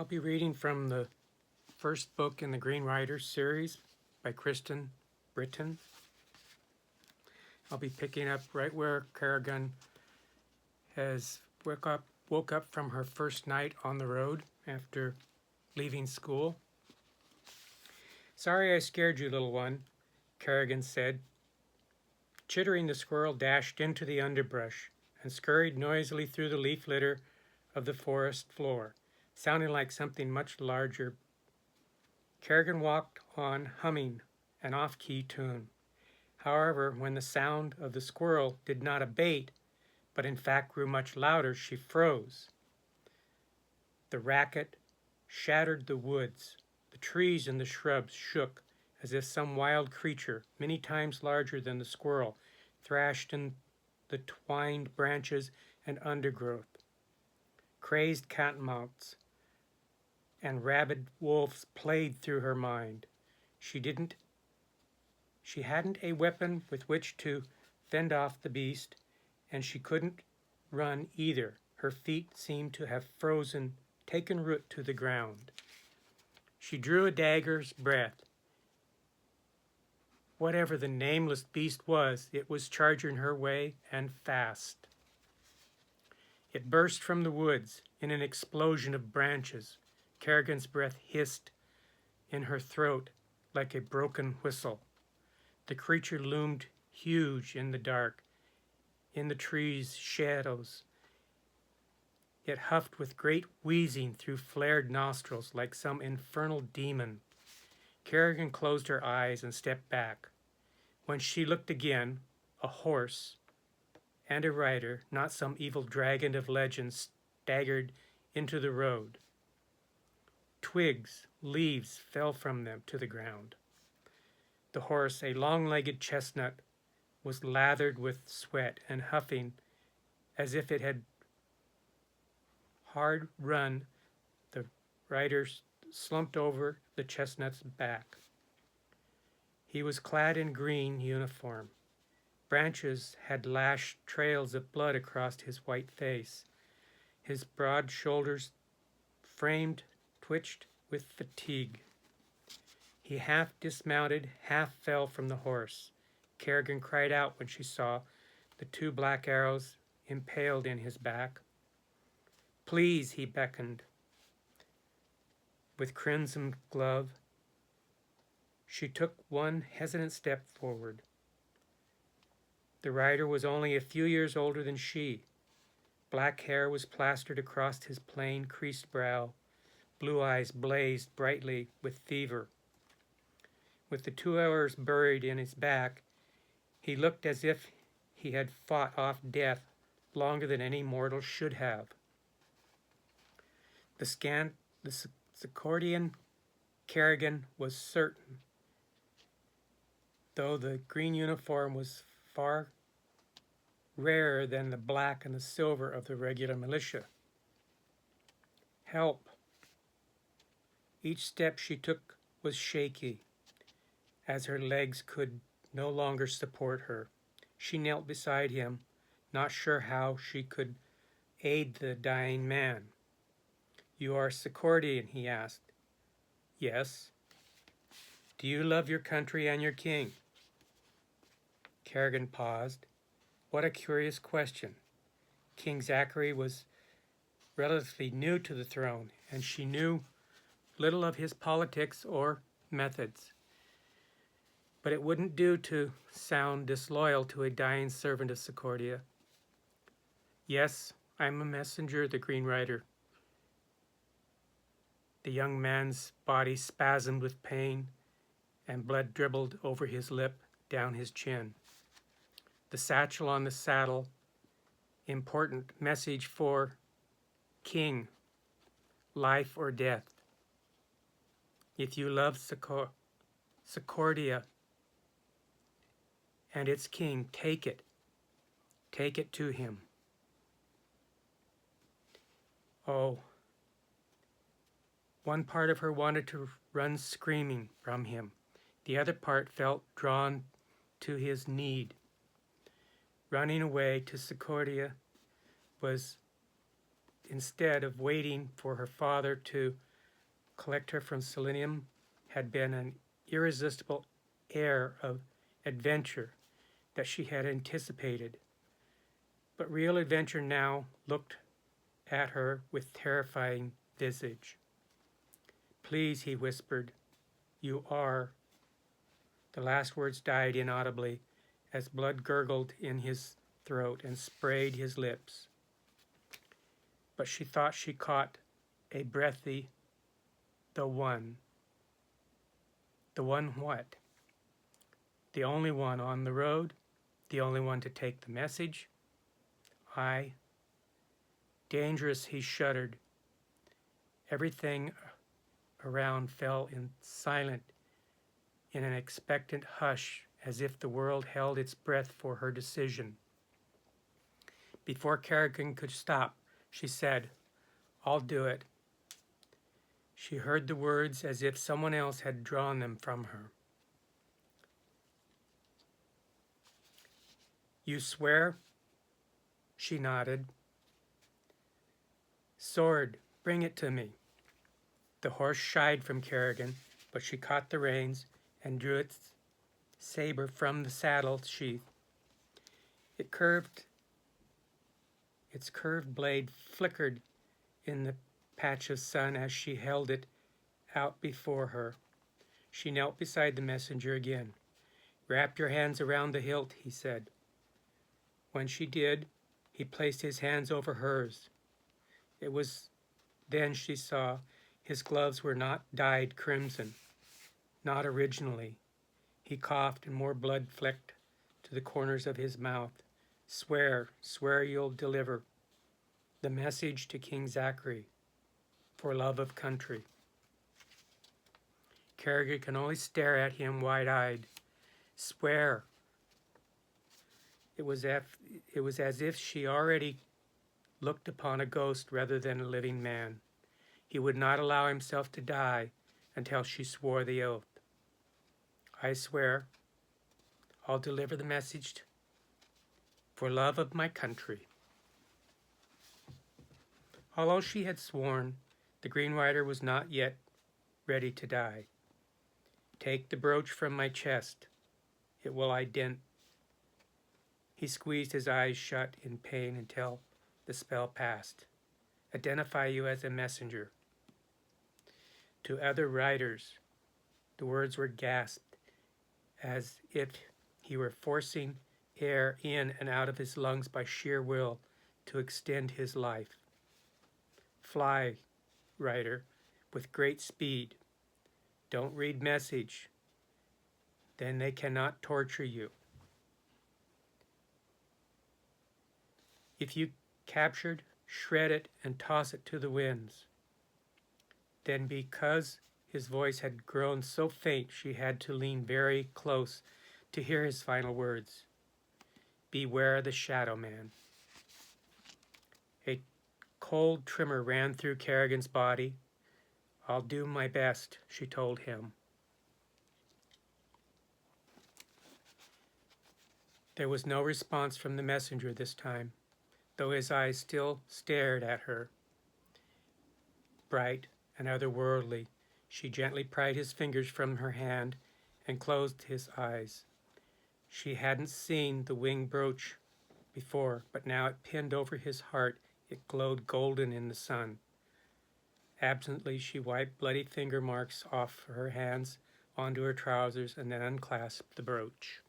I'll be reading from the first book in the Green Riders series by Kristen Britton. I'll be picking up right where Kerrigan has woke up from her first night on the road after leaving school. "Sorry I scared you, little one," Kerrigan said. Chittering the squirrel dashed into the underbrush and scurried noisily through the leaf litter of the forest floor, sounding like something much larger. Kerrigan walked on, humming an off-key tune. However, when the sound of the squirrel did not abate, but in fact grew much louder, she froze. The racket shattered the woods. The trees and the shrubs shook as if some wild creature, many times larger than the squirrel, thrashed in the twined branches and undergrowth. Crazed cottonmouths and rabid wolves played through her mind. She hadn't a weapon with which to fend off the beast, and she couldn't run either. Her feet seemed to have frozen, taken root to the ground. She drew a dagger's breath. Whatever the nameless beast was, it was charging her way, and fast. It burst from the woods in an explosion of branches. Kerrigan's breath hissed in her throat like a broken whistle. The creature loomed huge in the dark, in the trees' shadows. It huffed with great wheezing through flared nostrils like some infernal demon. Kerrigan closed her eyes and stepped back. When she looked again, a horse and a rider, not some evil dragon of legend, staggered into the road. Twigs, leaves fell from them to the ground. The horse, a long-legged chestnut, was lathered with sweat and huffing as if it had hard run. The rider slumped over the chestnut's back. He was clad in green uniform. Branches had lashed trails of blood across his white face. His broad shoulders twitched with fatigue. He half dismounted, half fell from the horse. Kerrigan cried out when she saw the two black arrows impaled in his back. "Please," he beckoned. With crimson glove, she took one hesitant step forward. The rider was only a few years older than she. Black hair was plastered across his plain, creased brow. Blue eyes blazed brightly with fever. With the 2 arrows buried in his back, he looked as if he had fought off death longer than any mortal should have. The Secordian Kerrigan was certain, though the green uniform was far rarer than the black and the silver of the regular militia. Help! Each step she took was shaky, as her legs could no longer support her. She knelt beside him, not sure how she could aid the dying man. "You are Secordian?" he asked. "Yes." "Do you love your country and your king?" Kerrigan paused. What a curious question. King Zachary was relatively new to the throne, and she knew little of his politics or methods. But it wouldn't do to sound disloyal to a dying servant of Secordia. "Yes, I'm a messenger," the Green Rider. The young man's body spasmed with pain, and blood dribbled over his lip, down his chin. The satchel on the saddle, important message for King, life or death. If you love Secordia and its king, take it. Take it to him. Oh, one part of her wanted to run screaming from him. The other part felt drawn to his need. Running away to Secordia was, instead of waiting for her father to collect her from Selenium had been an irresistible air of adventure that she had anticipated. But real adventure now looked at her with terrifying visage. "Please," he whispered, "you are—" The last words died inaudibly as blood gurgled in his throat and sprayed his lips. But she thought she caught a breathy "the one." The one what? The only one on the road? The only one to take the message? I. Dangerous, he shuddered. Everything around fell silent in an expectant hush, as if the world held its breath for her decision. Before Kerrigan could stop, she said, "I'll do it." She heard the words as if someone else had drawn them from her. "You swear?" She nodded. "Sword, bring it to me." The horse shied from Kerrigan, but she caught the reins and drew its saber from the saddle sheath. Its curved blade flickered in the patch of sun as she held it out before her. She knelt beside the messenger again. "Wrap your hands around the hilt," he said. When she did, he placed his hands over hers. It was then she saw his gloves were not dyed crimson, not originally. He coughed and more blood flecked to the corners of his mouth. "Swear, swear you'll deliver the message to King Zachary for love of country." Kerrigan can only stare at him wide-eyed. "Swear." It was as if she already looked upon a ghost rather than a living man. He would not allow himself to die until she swore the oath. "I swear I'll deliver the message for love of my country." Although she had sworn, the Green Rider was not yet ready to die. "Take the brooch from my chest. It will He squeezed his eyes shut in pain until the spell passed. "Identify you as a messenger." To other riders, the words were gasped as if he were forcing air in and out of his lungs by sheer will to extend his life. "Fly, rider, with great speed. Don't read message. Then they cannot torture you. If you captured, shred it and toss it to the winds." Then, because his voice had grown so faint, she had to lean very close to hear his final words. "Beware the Shadow Man." A cold tremor ran through Kerrigan's body. "I'll do my best," she told him. There was no response from the messenger this time, though his eyes still stared at her. Bright and otherworldly, she gently pried his fingers from her hand and closed his eyes. She hadn't seen the winged brooch before, but now it pinned over his heart. It glowed golden in the sun. Absently, she wiped bloody finger marks off her hands onto her trousers and then unclasped the brooch.